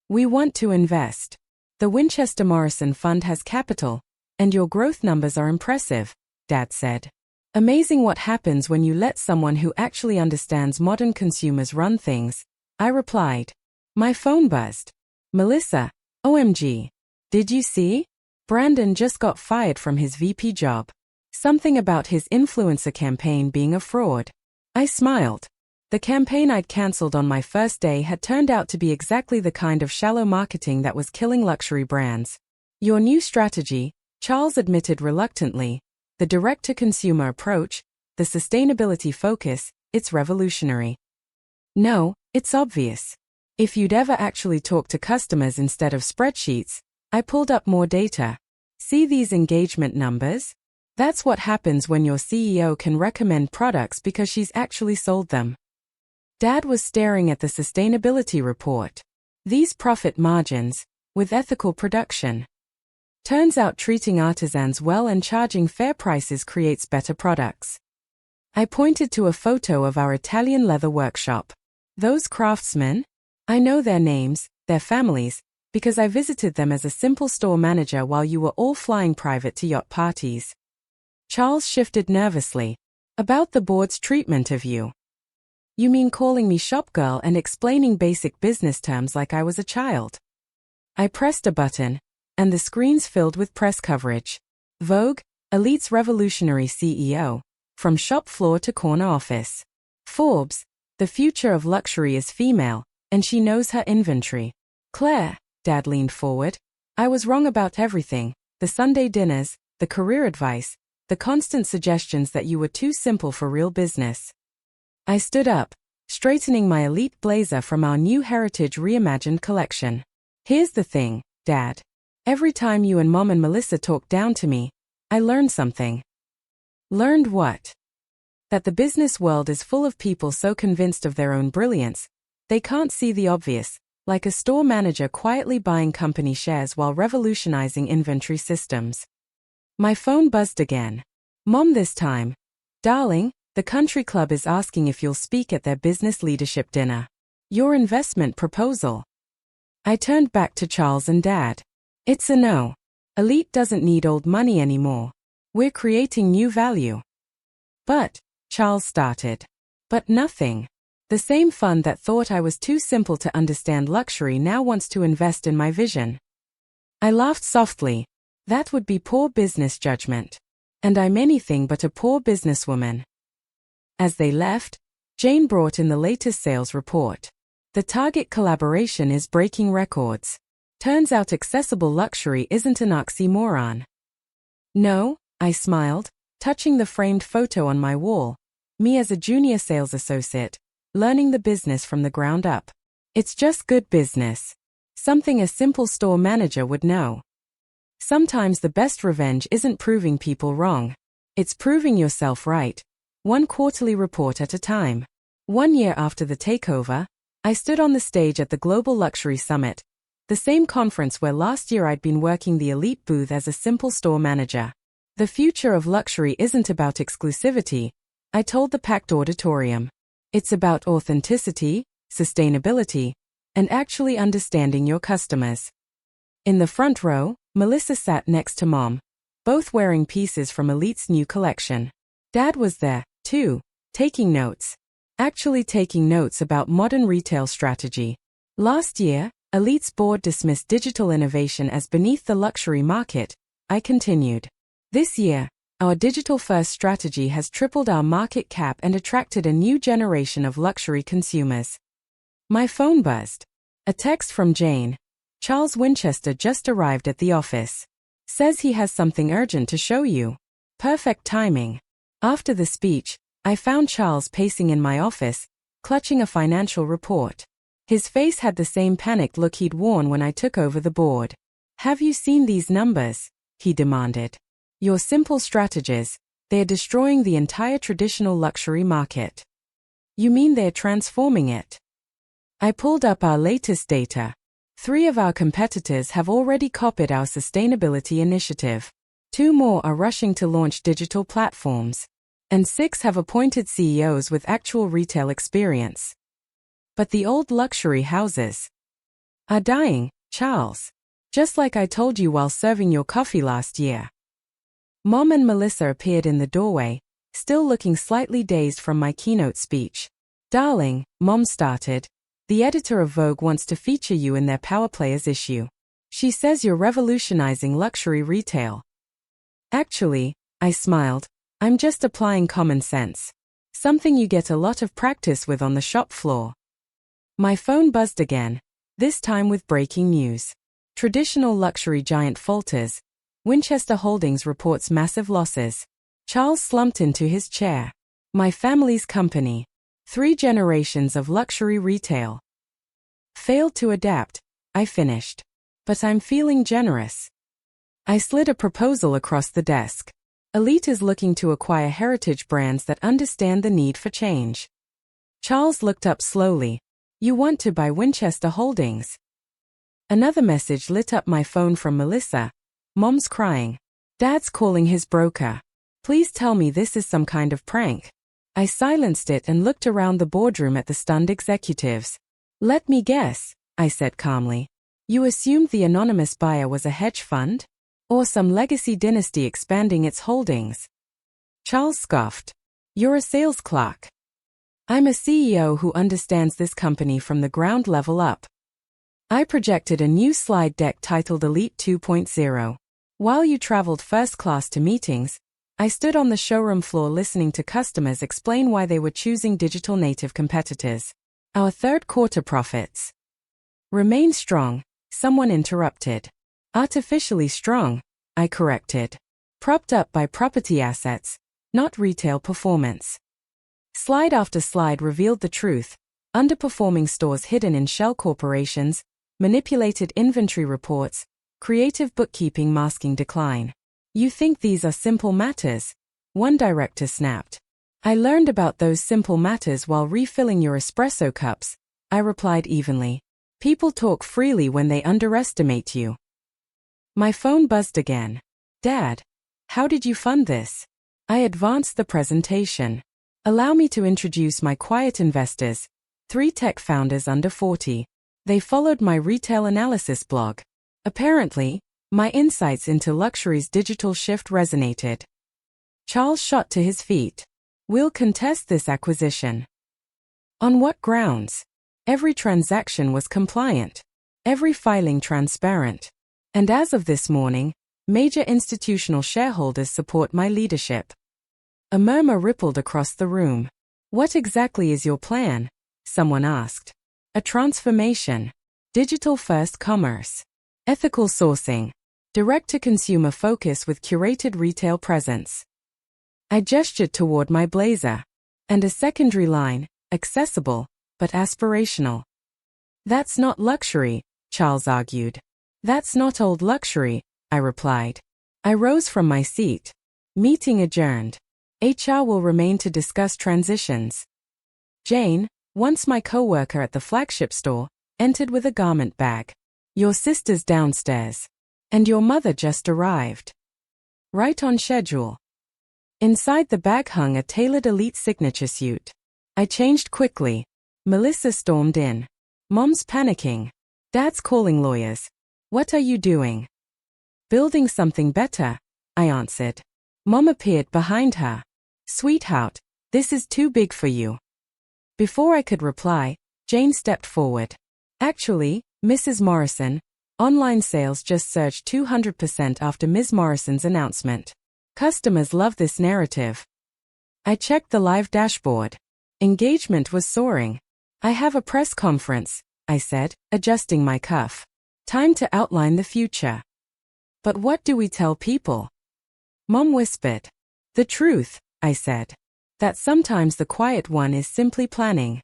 We want to invest. The Winchester Morrison Fund has capital, and your growth numbers are impressive, Dad said. Amazing what happens when you let someone who actually understands modern consumers run things, I replied. My phone buzzed. Melissa, OMG. Did you see? Brandon just got fired from his VP job. Something about his influencer campaign being a fraud. I smiled. The campaign I'd cancelled on my first day had turned out to be exactly the kind of shallow marketing that was killing luxury brands. Your new strategy, Charles admitted reluctantly, the direct-to-consumer approach, the sustainability focus, it's revolutionary. No, it's obvious. If you'd ever actually talk to customers instead of spreadsheets, I pulled up more data. See these engagement numbers? That's what happens when your CEO can recommend products because she's actually sold them. Dad was staring at the sustainability report. These profit margins, with ethical production. Turns out treating artisans well and charging fair prices creates better products. I pointed to a photo of our Italian leather workshop. Those craftsmen? I know their names, their families, because I visited them as a simple store manager while you were all flying private to yacht parties. Charles shifted nervously. About the board's treatment of you. You mean calling me shop girl and explaining basic business terms like I was a child? I pressed a button, and the screens filled with press coverage. Vogue, Elite's revolutionary CEO, from shop floor to corner office. Forbes, the future of luxury is female, and she knows her inventory. Clare, Dad leaned forward. I was wrong about everything, the Sunday dinners, the career advice, the constant suggestions that you were too simple for real business. I stood up, straightening my elite blazer from our new Heritage Reimagined collection. Here's the thing, Dad. Every time you and Mom and Melissa talk down to me, I learned something. Learned what? That the business world is full of people so convinced of their own brilliance, they can't see the obvious, like a store manager quietly buying company shares while revolutionizing inventory systems. My phone buzzed again. Mom this time. Darling, the country club is asking if you'll speak at their business leadership dinner. Your investment proposal. I turned back to Charles and Dad. It's a no. Elite doesn't need old money anymore. We're creating new value. But, Charles started. But nothing. The same fund that thought I was too simple to understand luxury now wants to invest in my vision. I laughed softly. That would be poor business judgment. And I'm anything but a poor businesswoman. As they left, Jane brought in the latest sales report. The Target collaboration is breaking records. Turns out accessible luxury isn't an oxymoron. No, I smiled, touching the framed photo on my wall. Me as a junior sales associate, learning the business from the ground up. It's just good business. Something a simple store manager would know. Sometimes the best revenge isn't proving people wrong. It's proving yourself right. One quarterly report at a time. 1 year after the takeover, I stood on the stage at the Global Luxury Summit, the same conference where last year I'd been working the elite booth as a simple store manager. The future of luxury isn't about exclusivity, I told the packed auditorium. It's about authenticity, sustainability, and actually understanding your customers. In the front row, Melissa sat next to Mom, both wearing pieces from Elite's new collection. Dad was there, too, taking notes. Actually taking notes about modern retail strategy. Last year, Elite's board dismissed digital innovation as beneath the luxury market, I continued. This year, our digital-first strategy has tripled our market cap and attracted a new generation of luxury consumers. My phone buzzed. A text from Jane. Charles Winchester just arrived at the office. Says he has something urgent to show you. Perfect timing. After the speech, I found Charles pacing in my office, clutching a financial report. His face had the same panicked look he'd worn when I took over the board. Have you seen these numbers? He demanded. Your simple strategies, they're destroying the entire traditional luxury market. You mean they're transforming it? I pulled up our latest data. 3 of our competitors have already copied our sustainability initiative. 2 more are rushing to launch digital platforms. And 6 have appointed CEOs with actual retail experience. But the old luxury houses. are dying, Charles. Just like I told you while serving your coffee last year. Mom and Melissa appeared in the doorway, still looking slightly dazed from my keynote speech. Darling, Mom started, the editor of Vogue wants to feature you in their Power Players issue. She says you're revolutionizing luxury retail. Actually, I smiled, I'm just applying common sense. Something you get a lot of practice with on the shop floor. My phone buzzed again, this time with breaking news. Traditional luxury giant falters. Winchester Holdings reports massive losses. Charles slumped into his chair. My family's company. 3 generations of luxury retail. Failed to adapt, I finished. But I'm feeling generous. I slid a proposal across the desk. Elite is looking to acquire heritage brands that understand the need for change. Charles looked up slowly. You want to buy Winchester Holdings? Another message lit up my phone from Melissa. Mom's crying. Dad's calling his broker. Please tell me this is some kind of prank. I silenced it and looked around the boardroom at the stunned executives. Let me guess, I said calmly. You assumed the anonymous buyer was a hedge fund? Or some legacy dynasty expanding its holdings? Charles scoffed. You're a sales clerk. I'm a CEO who understands this company from the ground level up. I projected a new slide deck titled Elite 2.0. While you traveled first class to meetings, I stood on the showroom floor listening to customers explain why they were choosing digital native competitors. Our third quarter profits remain strong, someone interrupted. Artificially strong, I corrected. Propped up by property assets, not retail performance. Slide after slide revealed the truth. Underperforming stores hidden in shell corporations, manipulated inventory reports, creative bookkeeping masking decline. You think these are simple matters? One director snapped. I learned about those simple matters while refilling your espresso cups, I replied evenly. People talk freely when they underestimate you. My phone buzzed again. Dad, how did you fund this? I advanced the presentation. Allow me to introduce my quiet investors, 3 tech founders under 40. They followed my retail analysis blog. Apparently, my insights into luxury's digital shift resonated. Charles shot to his feet. We'll contest this acquisition. On what grounds? Every transaction was compliant. Every filing transparent. And as of this morning, major institutional shareholders support my leadership. A murmur rippled across the room. What exactly is your plan? Someone asked. A transformation. Digital-first commerce. Ethical sourcing. Direct-to-consumer focus with curated retail presence. I gestured toward my blazer. And a secondary line, accessible, but aspirational. That's not luxury, Charles argued. That's not old luxury, I replied. I rose from my seat. Meeting adjourned. HR will remain to discuss transitions. Jane, once my co-worker at the flagship store, entered with a garment bag. Your sister's downstairs. And your mother just arrived. Right on schedule. Inside the bag hung a tailored elite signature suit. I changed quickly. Melissa stormed in. Mom's panicking. Dad's calling lawyers. What are you doing? Building something better, I answered. Mom appeared behind her. Sweetheart, this is too big for you. Before I could reply, Jane stepped forward. Actually, Mrs. Morrison, online sales just surged 200% after Ms. Morrison's announcement. Customers love this narrative. I checked the live dashboard. Engagement was soaring. I have a press conference, I said, adjusting my cuff. Time to outline the future. But what do we tell people? Mom whispered. The truth, I said. That sometimes the quiet one is simply planning.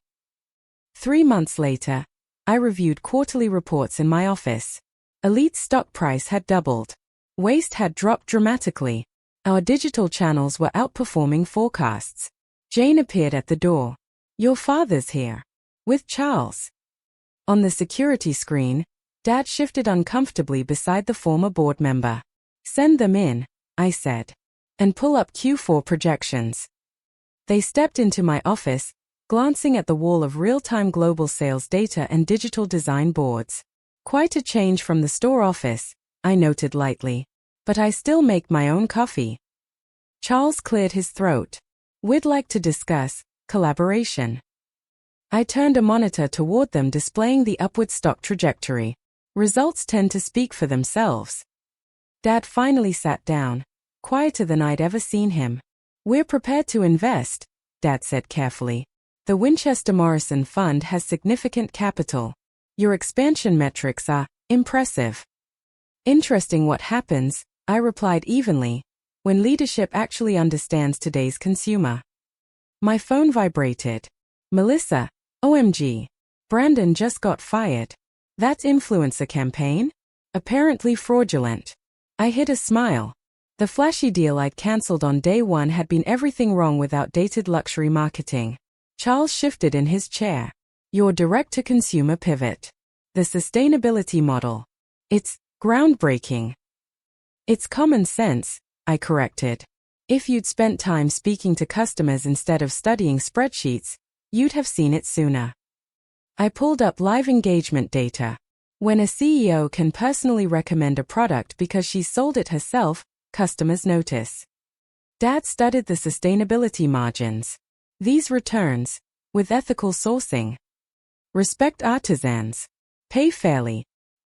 3 months later, I reviewed quarterly reports in my office. Elite's stock price had doubled. Waste had dropped dramatically. Our digital channels were outperforming forecasts. Jane appeared at the door. Your father's here. With Charles. On the security screen, Dad shifted uncomfortably beside the former board member. Send them in, I said. And pull up Q4 projections. They stepped into my office, glancing at the wall of real-time global sales data and digital design boards. Quite a change from the store office, I noted lightly. But I still make my own coffee. Charles cleared his throat. We'd like to discuss collaboration. I turned a monitor toward them displaying the upward stock trajectory. Results tend to speak for themselves. Dad finally sat down, quieter than I'd ever seen him. We're prepared to invest, Dad said carefully. The Winchester Morrison Fund has significant capital. Your expansion metrics are impressive. Interesting what happens, I replied evenly, when leadership actually understands today's consumer. My phone vibrated. Melissa, OMG. Brandon just got fired. That influencer campaign? Apparently fraudulent. I hid a smile. The flashy deal I'd cancelled on day one had been everything wrong with outdated luxury marketing. Charles shifted in his chair. Your direct-to-consumer pivot. The sustainability model. It's groundbreaking. It's common sense, I corrected. If you'd spent time speaking to customers instead of studying spreadsheets, you'd have seen it sooner. I pulled up live engagement data. When a CEO can personally recommend a product because she's sold it herself, customers notice. Dad studied the sustainability margins. These returns, with ethical sourcing. Respect artisans. Pay fairly.